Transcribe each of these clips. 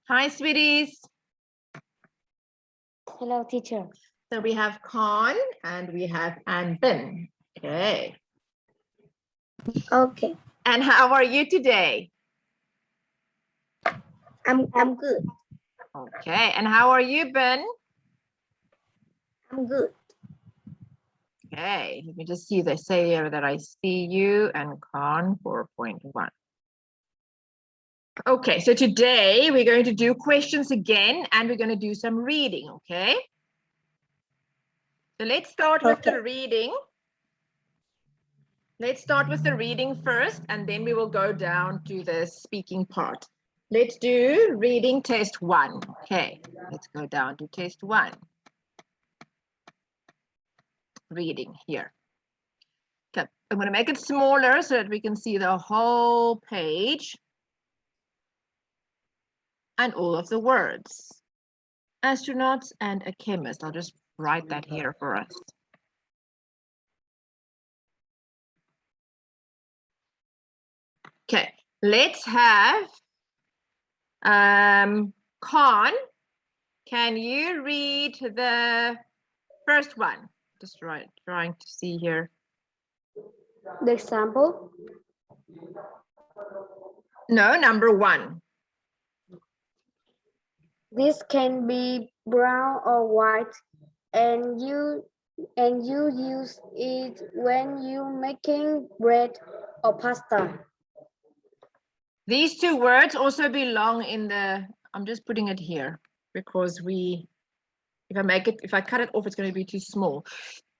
Hi, sweeties. Hello, teacher. So we have Khan and we have Anbin. Okay. Okay, And how are you today? I'm good. Okay. And how are you, Ben? I'm good. Okay. Let me just see. They say here that I see you and Khan 4.1. Okay. So today we're going to do questions again and we're going to do some reading. Okay. So let's start with the reading. Let's start with the reading first, and then we will go down to the speaking part. Let's do reading test 1. Okay, let's go down to test 1. Reading here. Okay, I'm going to make it smaller so that we can see the whole page and all of the words. Astronauts and a chemist. I'll just write that here for us. Okay, let's have Khan. Can you read the first one? Just trying to see here. The example? No, number 1. This can be brown or white, and you use it when you making bread or pasta. These 2 words also belong in the, I'm just putting it here because if I cut it off, it's going to be too small.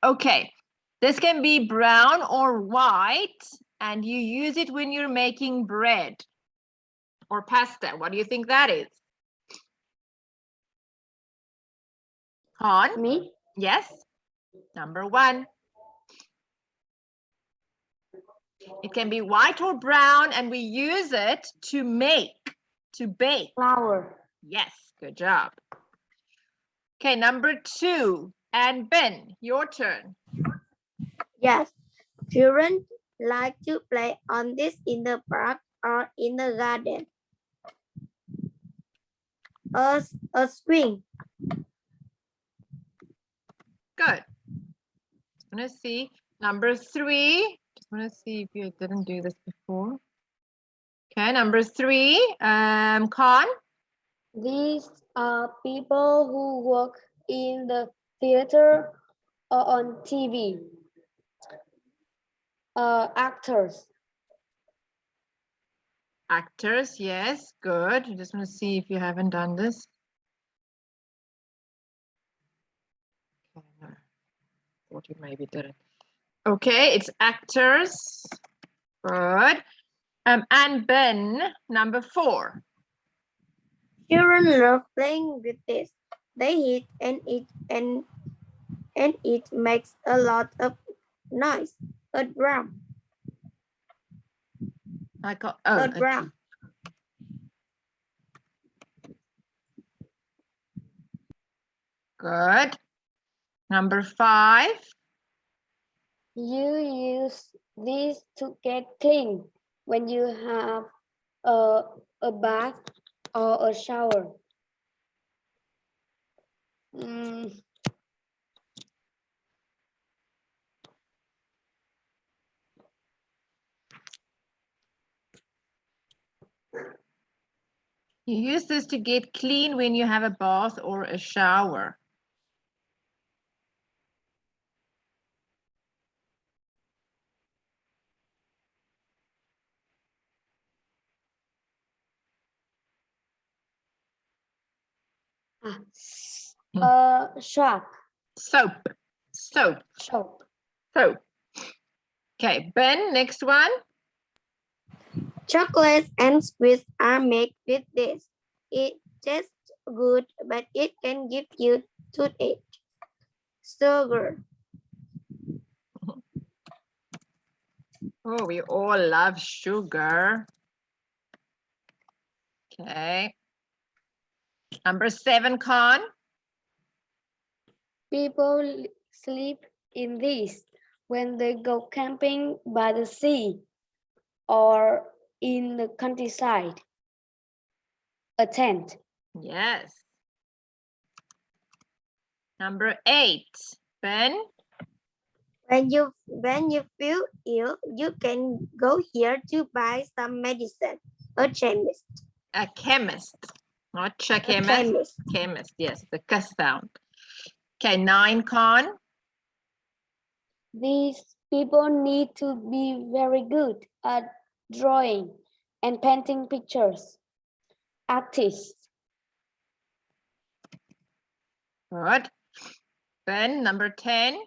Okay, this can be brown or white, and you use it when you're making bread or pasta. What do you think that is? Khan? Me? Yes, number 1. It can be white or brown, and we use it to bake. Flour. Yes, good job. Okay, number 2. And Ben, your turn. Yes. Children like to play on this in the park or in the garden. A swing. Good. Just want to see. Number 3. Just want to see if you didn't do this before. Okay, number 3. Khan? These are people who work in the theater or on TV. Actors. Actors, yes, good. I just want to see if you haven't done this. Okay, no. Thought you maybe did it. Okay, it's actors. Good. And Ben, number 4. Children love playing with this. They hit and it makes a lot of noise. A drum. I got A drum. Good. Number 5. You use this to get clean when you have a bath or a shower. You use this to get clean when you have a bath or a shower. Soap. Soap. Okay, Ben, next one. Chocolates and sweets are made with this. It tastes good, but it can give you toothache. Sugar. Oh, we all love sugar. Okay. Number 7, Khan. People sleep in these when they go camping by the sea or in the countryside. A tent. Yes. Number 8. Ben? When you feel ill, you can go here to buy some medicine. A chemist. A chemist. Not a A chemist. chemist. Chemist, yes, the k sound. Okay, 9, Con. These people need to be very good at drawing and painting pictures. Artists. Good. Ben, number 10.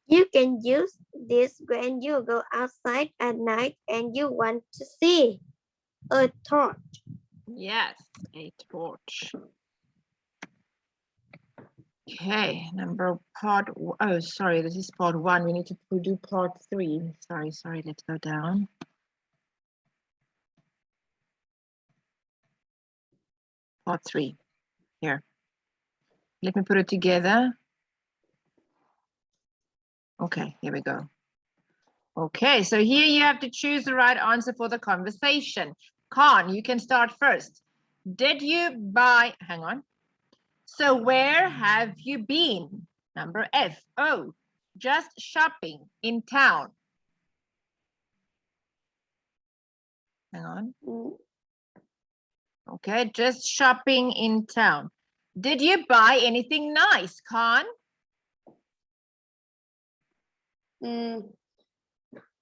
You can use this when you go outside at night and you want to see a torch. Yes, a torch. Okay, oh, sorry, this is part 1. We need to do part 3. Sorry, let's go down. Part 3, here. Let me put it together. Okay, here we go. Okay, so here you have to choose the right answer for the conversation. Khan, you can start first. Did you buy, hang on. So where have you been? Number F. Oh, just shopping in town. Hang on. Okay, just shopping in town. Did you buy anything nice, Khan?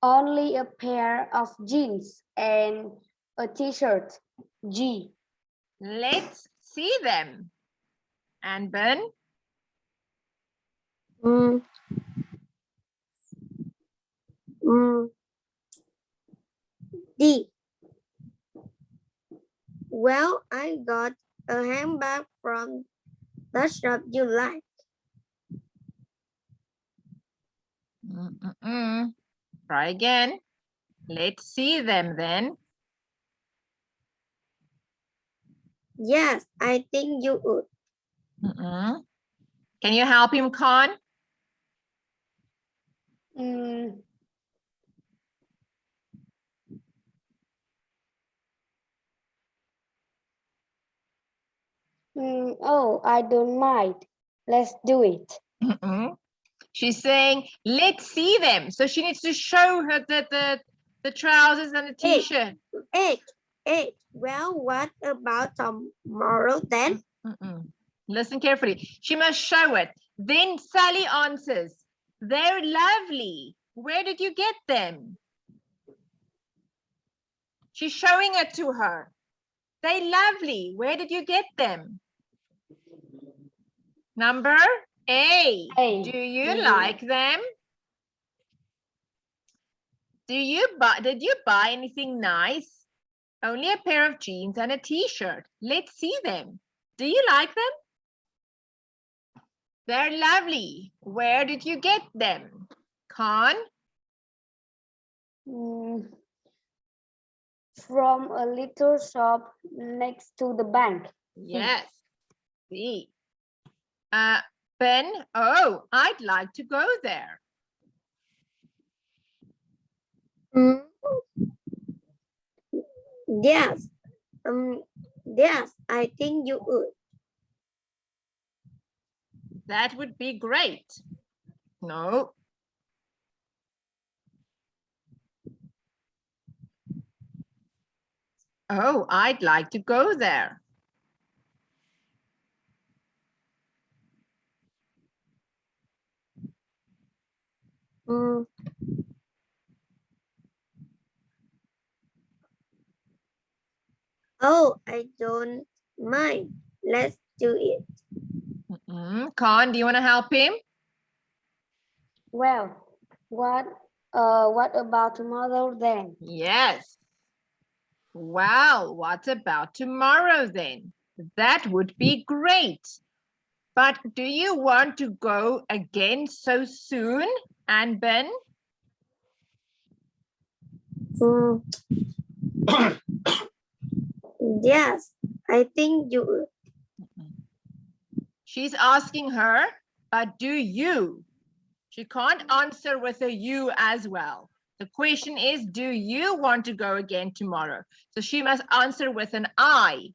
Only a pair of jeans and a t-shirt. G. Let's see them. And Ben? D. Well, I got a handbag from the shop you like. Try again. Let's see them then. Yes, I think you would. Can you help him, Khan? Oh, I don't mind. Let's do it. She's saying, let's see them. So she needs to show her the trousers and the t-shirt. Eight. Well, what about tomorrow then? Listen carefully. She must show it. Then Sally answers, they're lovely. Where did you get them? She's showing it to her. They're lovely. Where did you get them? Number A. Do you like them? Did you buy anything nice? Only a pair of jeans and a t-shirt. Let's see them. Do you like them? They're lovely. Where did you get them? Khan? From a little shop next to the bank. Yes. See. Ben, oh, I'd like to go there. Yes. Yes, I think you would. That would be great. No. Oh, I'd like to go there. Oh, I don't mind. Let's do it. Khan, do you want to help him? Well, what about tomorrow then? Yes. Well, what about tomorrow then? That would be great. But do you want to go again so soon, Anne Ben? Yes, I think you would. She's asking her, but do you? She can't answer with a you as well. The question is, do you want to go again tomorrow? So she must answer with an I.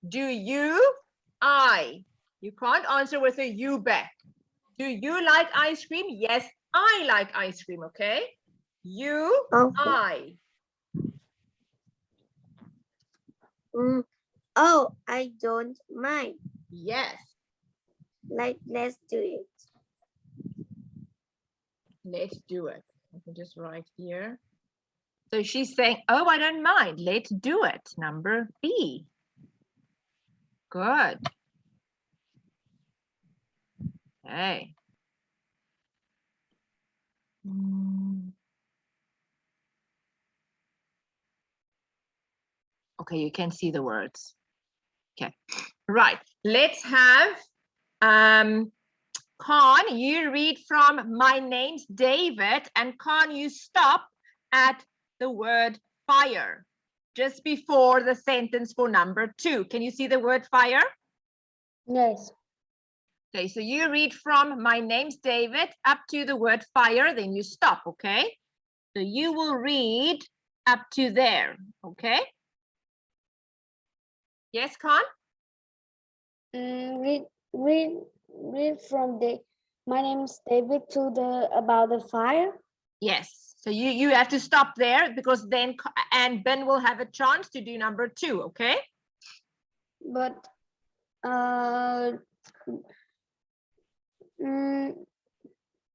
Do you, I. You can't answer with a you back. Do you like ice cream? Yes, I like ice cream, okay? You, Okay. I. Oh, I don't mind. Yes. Let's do it. Let's do it. I can just write here. So she's saying, oh, I don't mind. Let's do it. Number B. Good. Okay. Okay, you can see the words. Okay, right. Let's have Khan, you read from my name's David, and Khan, you stop at the word fire just before the sentence for number 2. Can you see the word fire? Yes. Okay, so you read from my name's David up to the word fire, then you stop, okay? So you will read up to there, okay? Yes, Khan? Read from the my name's David to the about the fire. Yes. So you have to stop there because then and Ben will have a chance to do number 2, okay? But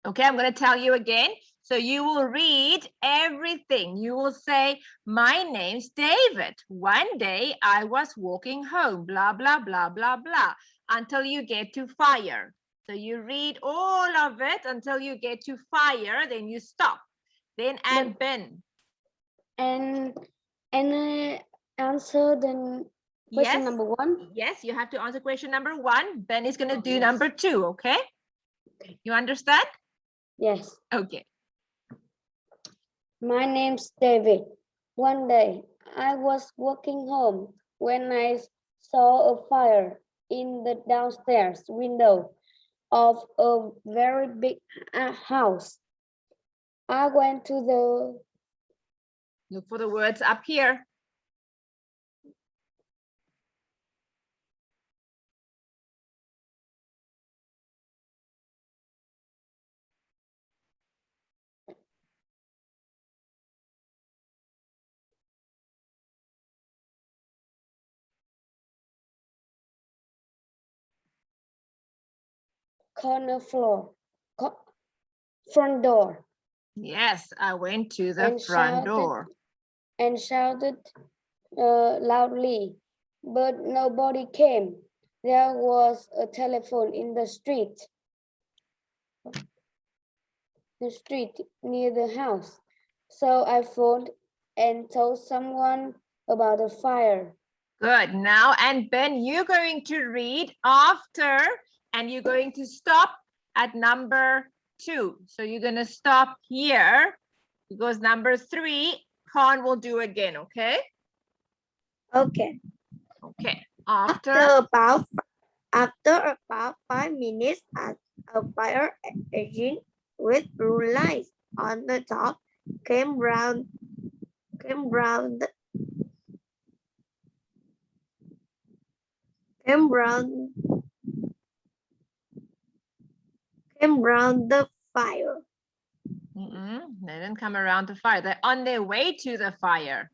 Okay, I'm going to tell you again. So you will read everything. You will say, my name's David. One day I was walking home, blah, blah, blah, blah, blah, until you get to fire. So you read all of it until you get to fire, then you stop. Then and Ben. and answer the question Yes. number 1. Yes, you have to answer question number 1. Ben is going to do number 2, okay? You understand? Yes. Okay. My name's David. One day I was walking home when I saw a fire in the downstairs window of a very big house. I went to the Look for the words up here. corner floor, front door, Yes, I went to the and front door. shouted loudly, but nobody came. There was a telephone in the street near the house. So I phoned and told someone about the fire. Good. Now, and Ben, you're going to read after, and you're going to stop at number 2. So you're going to stop here because number 3, Khan will do again, okay? Okay. Okay. After about 5 minutes, a fire engine with blue lights on the top came round the fire. They didn't come around the fire. They're on their way to the fire.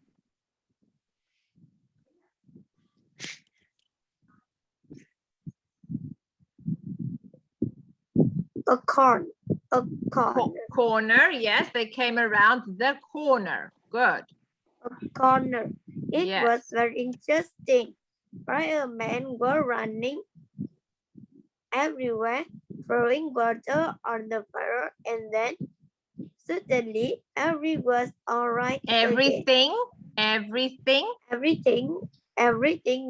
A corner. Corner, yes, they came around the corner. Good. A corner. It Yes. was very interesting. Firemen were running everywhere, throwing water on the fire, and then suddenly everything was all right. Everything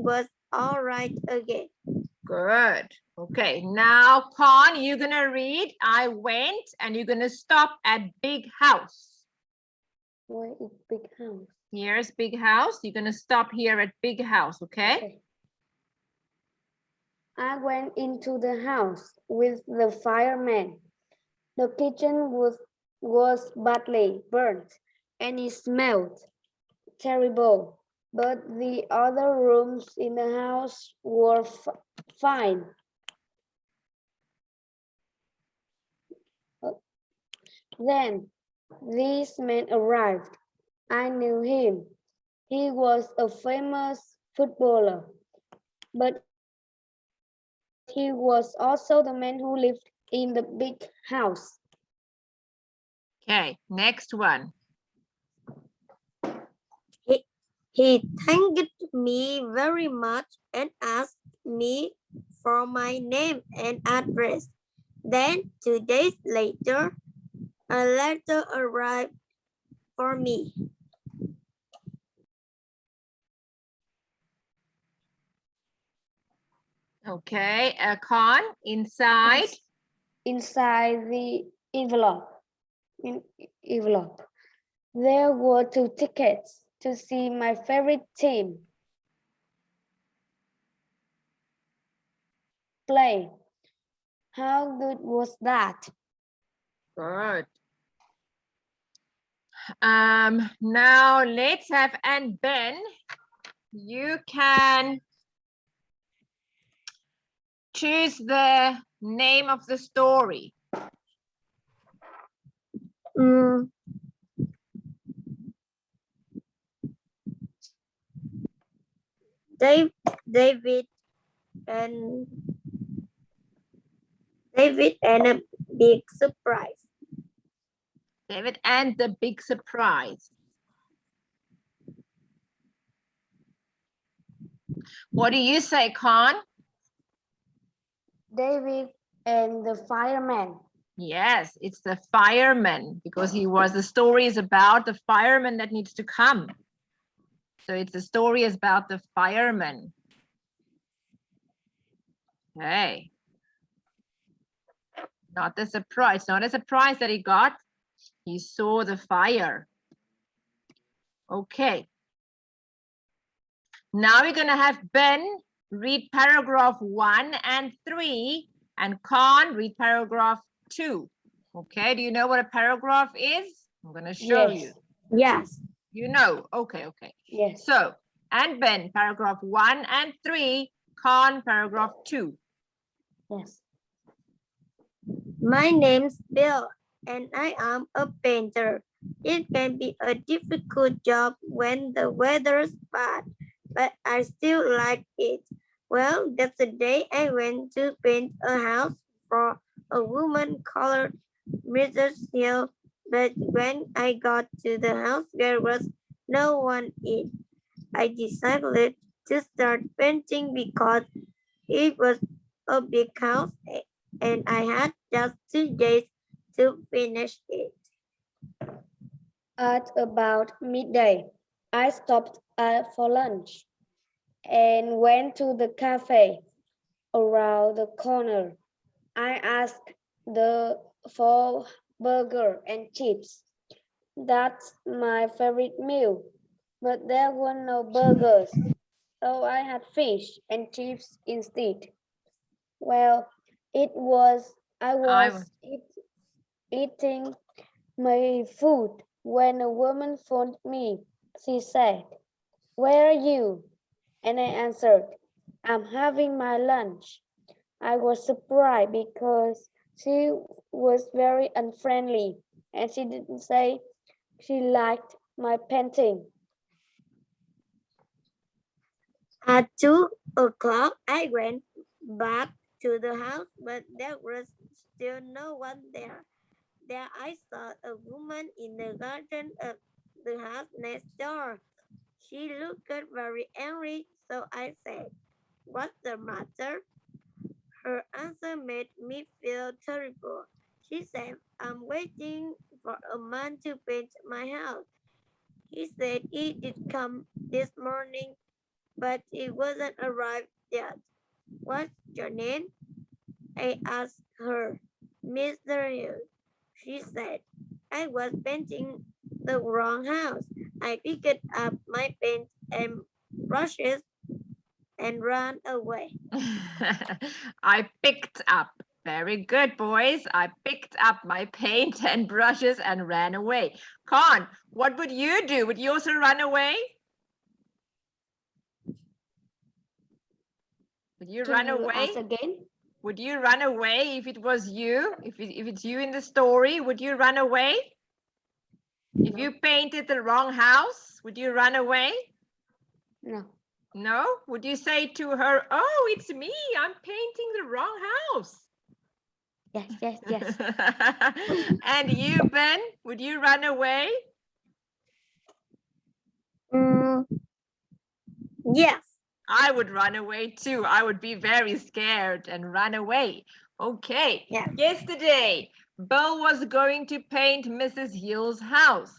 was all right again. Good. Okay, now Khan, you're gonna read I went and you're gonna stop at big house. Where is big house? Here's big house. You're gonna stop here at big house, okay? I went into the house with the fireman. The kitchen was badly burnt and it smelled terrible. but the other rooms in the house were fine. Then this man arrived. I knew him. He was a famous footballer, but he was also the man who lived in the big house. Okay, next one. He thanked me very much and asked me for my name and address. Then, 2 days later, a letter arrived for me. Okay, Khan, inside. Inside the envelope, there were 2 tickets to see my favorite team play. How good was that? Good. Now let's have and Ben. You can choose the name of the story. David and a big surprise. David and the big surprise. What do you say, Khan? David and the fireman. Yes, it's the fireman because the story is about the fireman that needs to come. So it's the story is about the fireman. Okay. Not a surprise that he got. He saw the fire. Okay. Now we're going to have Ben read paragraph 1 and 3 and Khan read paragraph 2. Okay, do you know what a paragraph is? I'm going to show you. Yes. You know, okay. Yes. So, and Ben, paragraph 1 and 3, Khan, paragraph 2. Yes. My name's Bill, and I am a painter. It can be a difficult job when the weather's bad, but I still like it. Well, that's the day I went to paint a house for a woman called Mrs. Hill, but when I got to the house, there was no one in. I decided to start painting because it was a big house and I had just 2 days to finish it. At about midday, I stopped for lunch and went to the cafe around the corner. I asked for burger and chips. That's my favorite meal, but there were no burgers, so I had fish and chips instead. Well, I was eating my food when a woman phoned me. She said, "Where are you?" And I answered, "I'm having my lunch." I was surprised because she was very unfriendly and she didn't say she liked my painting. At 2 o'clock, I went back to the house, but there was still no one there. There I saw a woman in the garden of the house next door. She looked very angry, so I said, "What's the matter?" Her answer made me feel terrible. She said, "I'm waiting for a man to paint my house. He said he did come this morning, but he wasn't arrived yet. What's your name?" I asked her. "Mr. Hill." She said. I was painting the wrong house. I picked up my paint and brushes and ran away. I picked up. Very good, boys. I picked up my paint and brushes and ran away. Khan, what would you do? Would you also run away? Would you Can run you away? ask again? Would you run away if it was you? If it's you in the story, would you run away? If you painted the wrong house, would you run away? No. No? Would you say to her, oh, it's me, I'm painting the wrong house? Yes, yes, yes. And you, Ben, would you run away? Yes. I would run away too. I would be very scared and run away. Okay. Yeah. Yesterday, Bill was going to paint Mrs. Hill's house.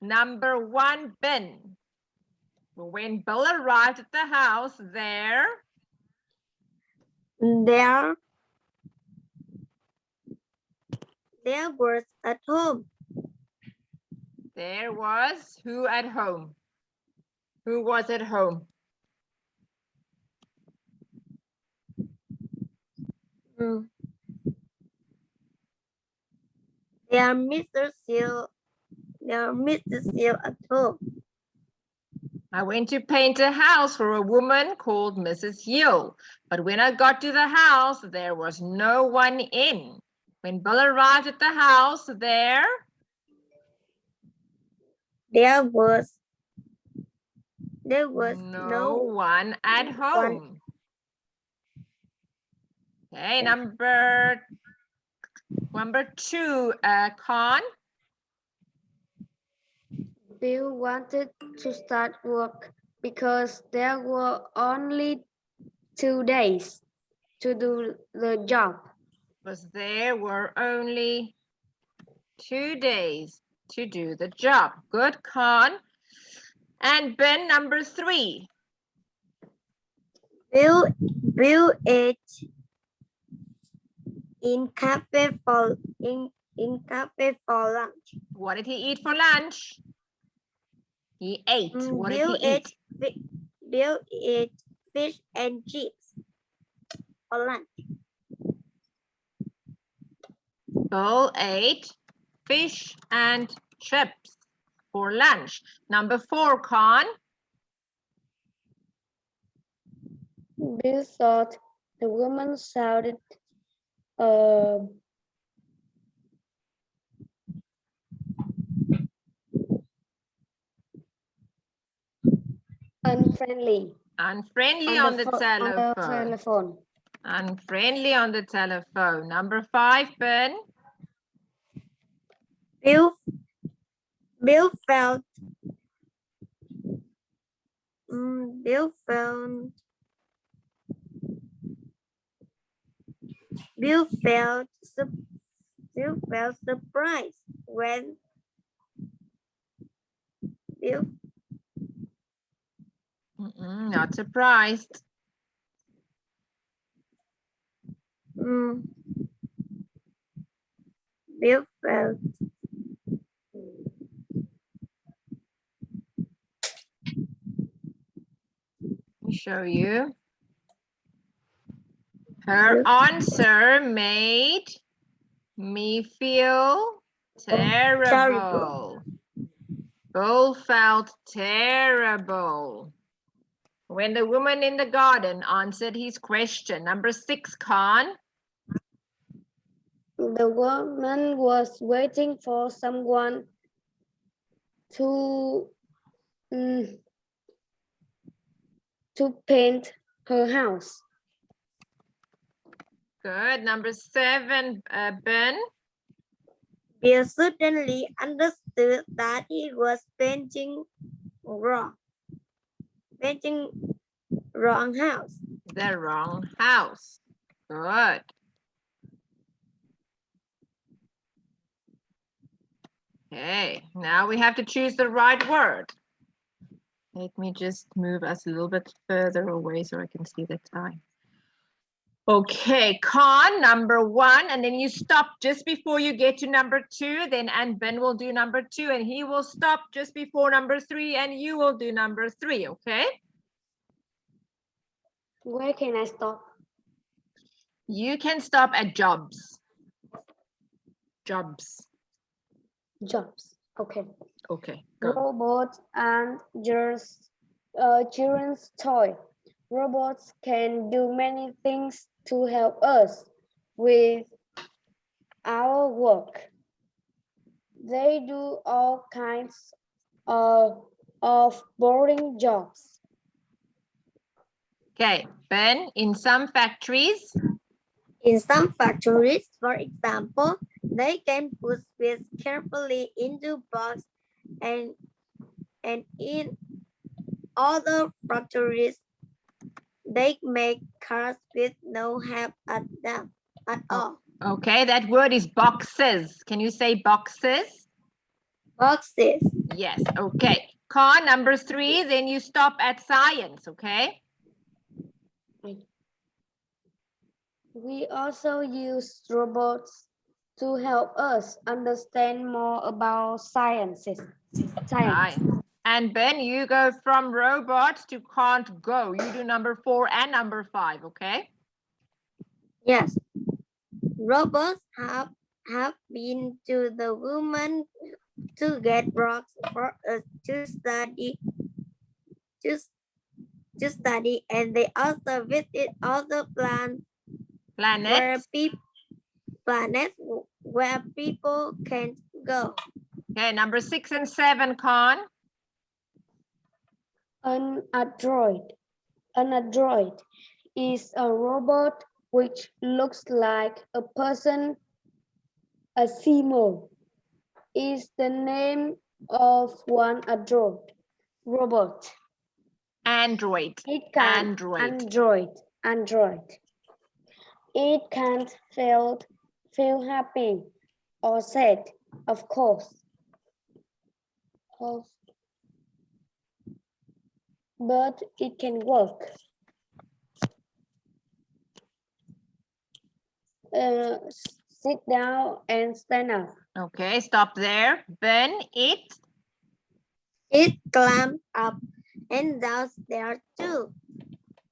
Number 1, Ben. When Bill arrived at the house, there was at home. there was who at home? Who was at home? There Mr. Seal. There Mr. Seal at home. I went to paint a house for a woman called Mrs. Hill, but when I got to the house, there was no one in. When Bill arrived at the house, there was no one at home. Okay, number 2, Khan. Bill wanted to start work because there were only 2 days to do the job. Was there were only 2 days to do the job. Good, Khan. And Ben, number 3. Bill ate in cafe for lunch. What did he eat for lunch? He ate. What did he eat? Bill ate fish and chips for lunch. Bill ate fish and chips for lunch. Number 4, Khan. Bill thought the woman sounded unfriendly. Unfriendly on the telephone. Unfriendly on the telephone. Number 5, Ben. Bill felt surprised when Not surprised. Bill felt Let me show you. Her answer made me feel terrible. Bill felt terrible when the woman in the garden answered his question. Number 6, Khan. The woman was waiting for someone to paint her house. Good. Number 7, Ben. Bill suddenly understood that he was painting wrong house. The wrong house. Good. Okay, now we have to choose the right word. Let me just move us a little bit further away so I can see the time. Okay, Khan, number 1, and then you stop just before you get to number 2, then and Ben will do number 2, and he will stop just before number 3, and you will do number 3, okay? Where can I stop? You can stop at jobs. Jobs. Jobs. Okay. Okay, go. Robots and children's toy. Robots can do many things to help us with our work. They do all kinds of boring jobs. Okay, Ben, in some factories, In some factories, for example, they can put sweets carefully into boxes and in other factories, they make cars with no help at them at all. okay, that word is boxes. Can you say boxes? Boxes. Yes, okay. Con, number 3, then you stop at science, okay? We also use robots to help us understand more about sciences. Right. And Ben, you go from robots to can't go. You do number 4 and number 5, okay? Yes. Robots have been to the woman to get rocks for us to study to study, and they also visit other Planets. planets where people can't go. Okay, number 6 and 7, Con. An android is a robot which looks like a person. A Simo is the name of one android robot. Android. It can Android. It can't feel happy or sad, of course. But it can work. Sit down and stand up. Okay, stop there. Ben, it. It climbs up and down there too,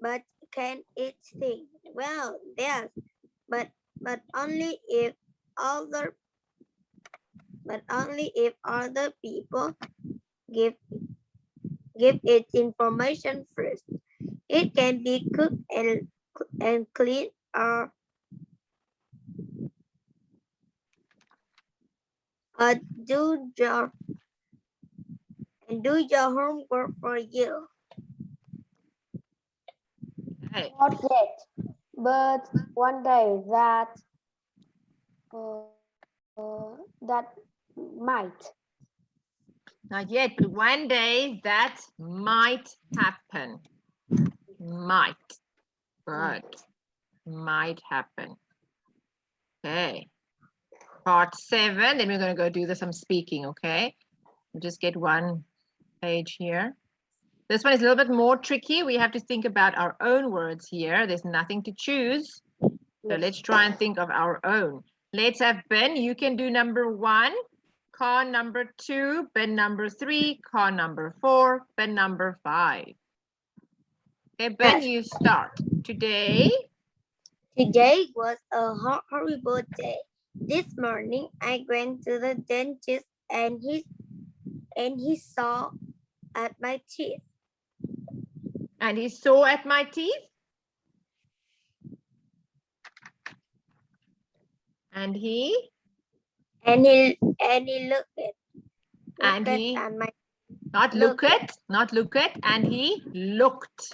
but can it sing? Well, yes, but only if other people give it information first. It can be cooked and cleaned or do your homework for you. Okay. Not yet, but one day that might. Not yet, but one day that might happen. Might. Good. Might happen. Okay. Part 7, then we're going to go do some speaking, okay? We'll just get one page here. This one is a little bit more tricky. We have to think about our own words here. There's nothing to choose. So let's try and think of our own. Let's have Ben. You can do number 1, Con number 2, Ben number 3, Con number 4, Ben number 5. Okay, Ben, you start. Today was a horrible day. This morning I went to the dentist and he saw at my teeth. And he saw at my teeth. And he looked and at he my not look at, and he looked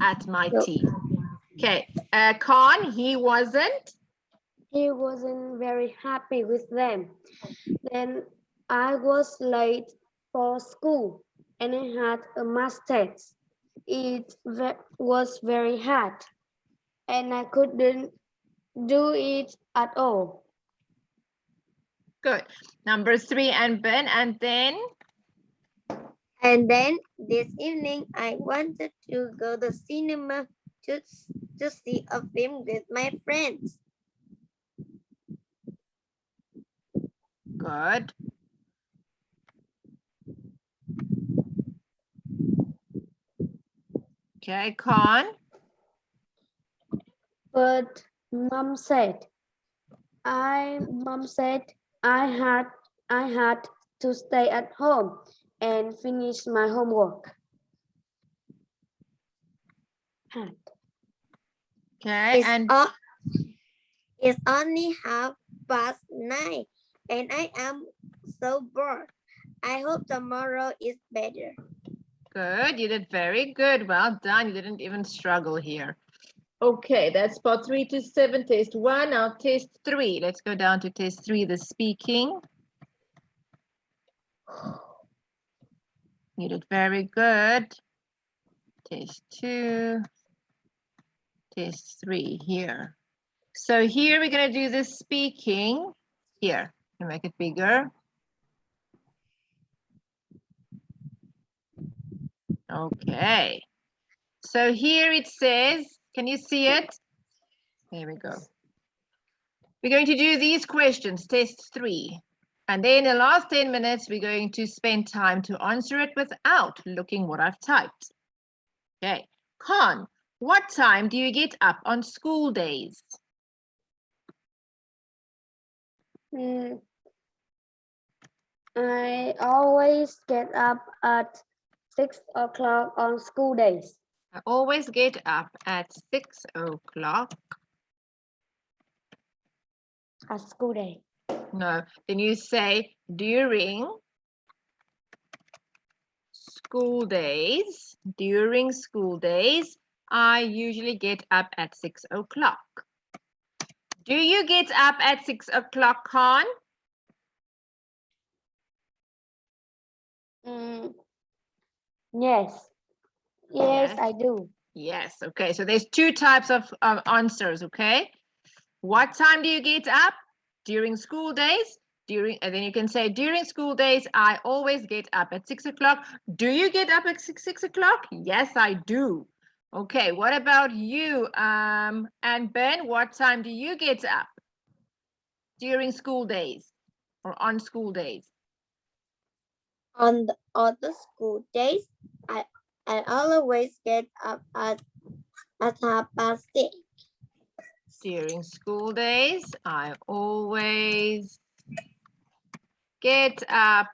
at my teeth. Okay, Khan, he wasn't very happy with them. Then I was late for school and I had a math test. It was very hard and I couldn't do it at all. Good. Number 3 and Ben, and then this evening I wanted to go to the cinema to see a film with my friends. good. Okay, Khan. But Mom said I had to stay at home and finish my homework. Hat. Okay, It's, and it's only 9:30 and I am so bored. I hope tomorrow is better. good. You did very good. Well done. You didn't even struggle here. Okay, that's part 3 to 7, test 1. Now test 3. Let's go down to test 3, the speaking. You did very good. Test 2, test 3 here. So here we're going to do the speaking. Here, you make it bigger. Okay. So here it says, can you see it? There we go. We're going to do these questions, test 3. And then in the last 10 minutes, we're going to spend time to answer it without looking what I've typed. Okay. Khan, what time do you get up on school days? I always get up at 6 o'clock on school days. I always get up at 6 o'clock. At school day. No, then you say during school days. During school days, I usually get up at 6 o'clock. Do you get up at 6 o'clock, Khan? Yes. Yes, Yes. I do. Yes, okay, so there's 2 types of answers, okay? What time do you get up? During school days? And then you can say, during school days, I always get up at 6 o'clock. Do you get up at 6 o'clock? Yes, I do. Okay, what about you? And Ben, what time do you get up? During school days or on school days? On the other school days, I always get up at 6:30. During school days, I always get up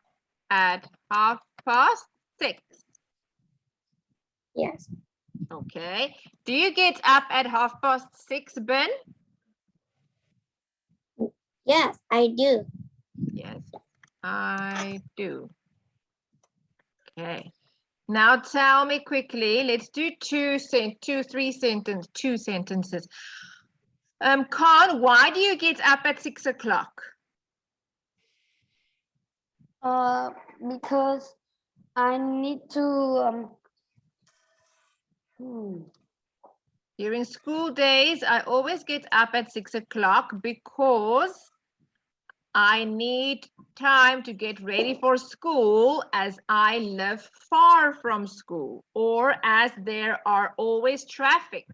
at 6:30. Yes. Okay. Do you get up at 6:30, Ben? Yes, I do. Yes, I do. Okay. Now tell me quickly, let's do two sentences. Khan, why do you get up at 6 o'clock? Because I need to During school days, I always get up at 6 o'clock because I need time to get ready for school as I live far from school or as there are always traffic.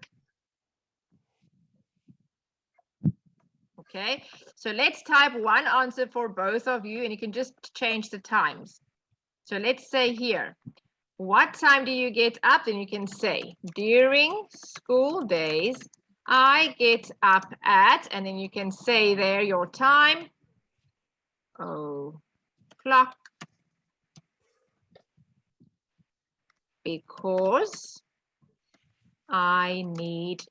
Okay, so let's type one answer for both of you and you can just change the times. So let's say here, what time do you get up? Then you can say, during school days, I get up at, and then you can say there your time, o'clock, because I need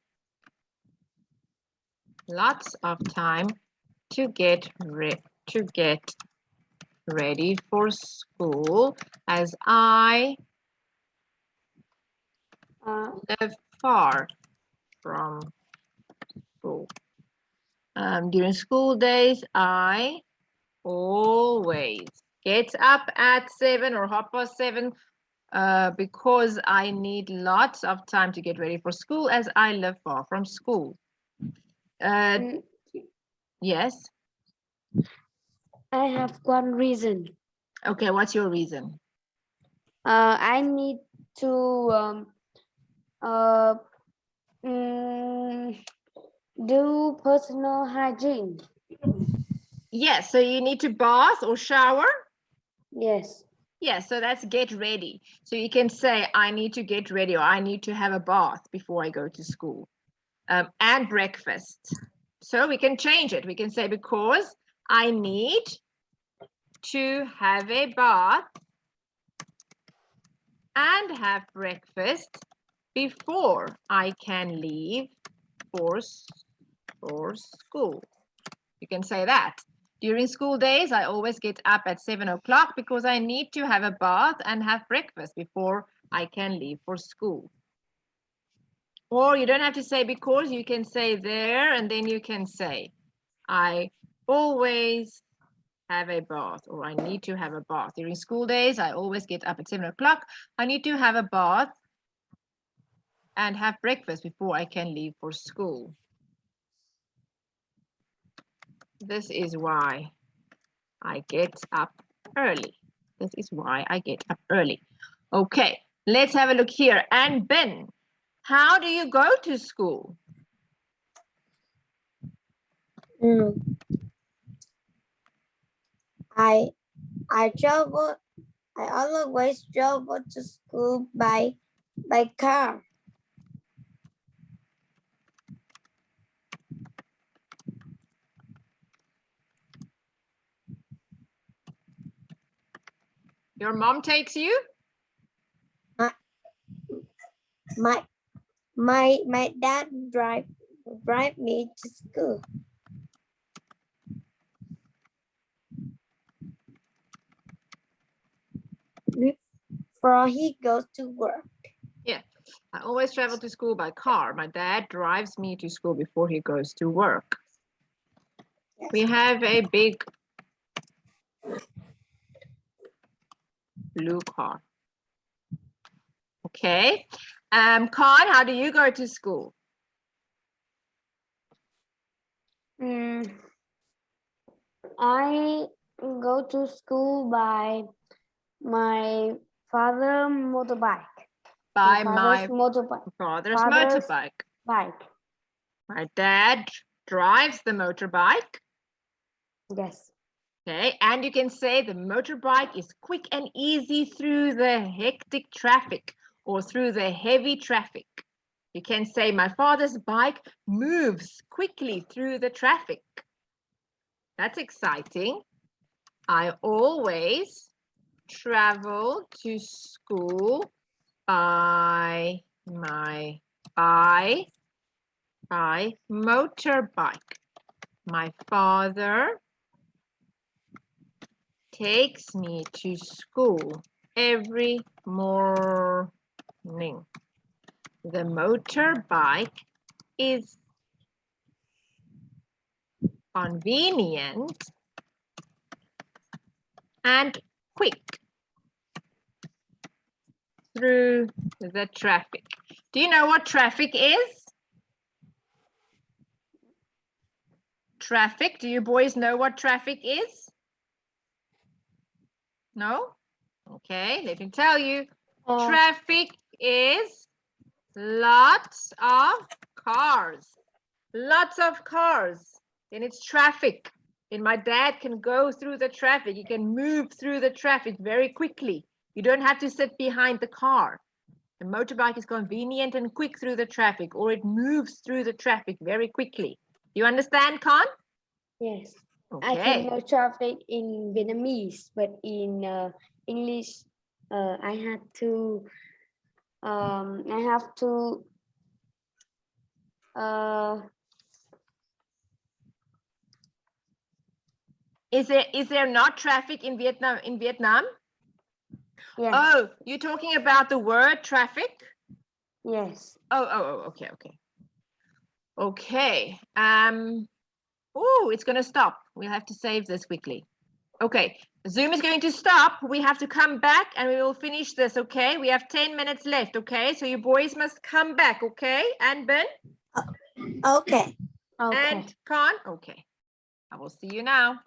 lots of time to get ready for school as I live far from school. During school days, I always get up at 7 or 7:30 because I need lots of time to get ready for school as I live far from school. Yes. I have one reason. Okay, what's your reason? I need to do personal hygiene. Yes, so you need to bath or shower? Yes. Yes, so that's get ready. So you can say, I need to get ready or I need to have a bath before I go to school. And breakfast. So we can change it. We can say, because I need to have a bath and have breakfast before I can leave for school. You can say that. During school days, I always get up at 7 o'clock because I need to have a bath and have breakfast before I can leave for school. Or you don't have to say because, you can say there, and then you can say, I always have a bath, or I need to have a bath. During school days, I always get up at 7 o'clock. I need to have a bath and have breakfast before I can leave for school. This is why I get up early. This is why I get up early. Okay, let's have a look here. And Ben, how do you go to school? I travel. I always travel to school by car. Your mom takes you? My dad drive me to school. Before he goes to work. Yeah, I always travel to school by car. My dad drives me to school before he goes to work. Yes. We have a big blue car. Okay. Khan, how do you go to school? I go to school by my father motorbike. By father's my motorbike. father's father's motorbike. Bike. My dad drives the motorbike. Yes. Okay, and you can say the motorbike is quick and easy through the hectic traffic or through the heavy traffic. You can say my father's bike moves quickly through the traffic. That's exciting. I always travel to school by my motorbike. My father takes me to school every morning. The motorbike is convenient and quick through the traffic. Do you know what traffic is? Traffic, do you boys know what traffic is? No? Okay, let me tell you. Traffic is lots of cars. Lots of cars. Then it's traffic. And my dad can go through the traffic. He can move through the traffic very quickly. You don't have to sit behind the car. The motorbike is convenient and quick through the traffic, or it moves through the traffic very quickly. You understand, Khan? Yes. Okay. I can know traffic in Vietnamese, but in English, I have to. Is there not traffic in Vietnam? Yes. Oh, you're talking about the word traffic? Yes. Oh, okay. Okay. Oh, it's going to stop. We'll have to save this quickly. Okay, Zoom is going to stop. We have to come back and we will finish this, okay? We have 10 minutes left, okay? So you boys must come back, okay? And Ben? Okay. Okay. And Khan? Okay. I will see you now.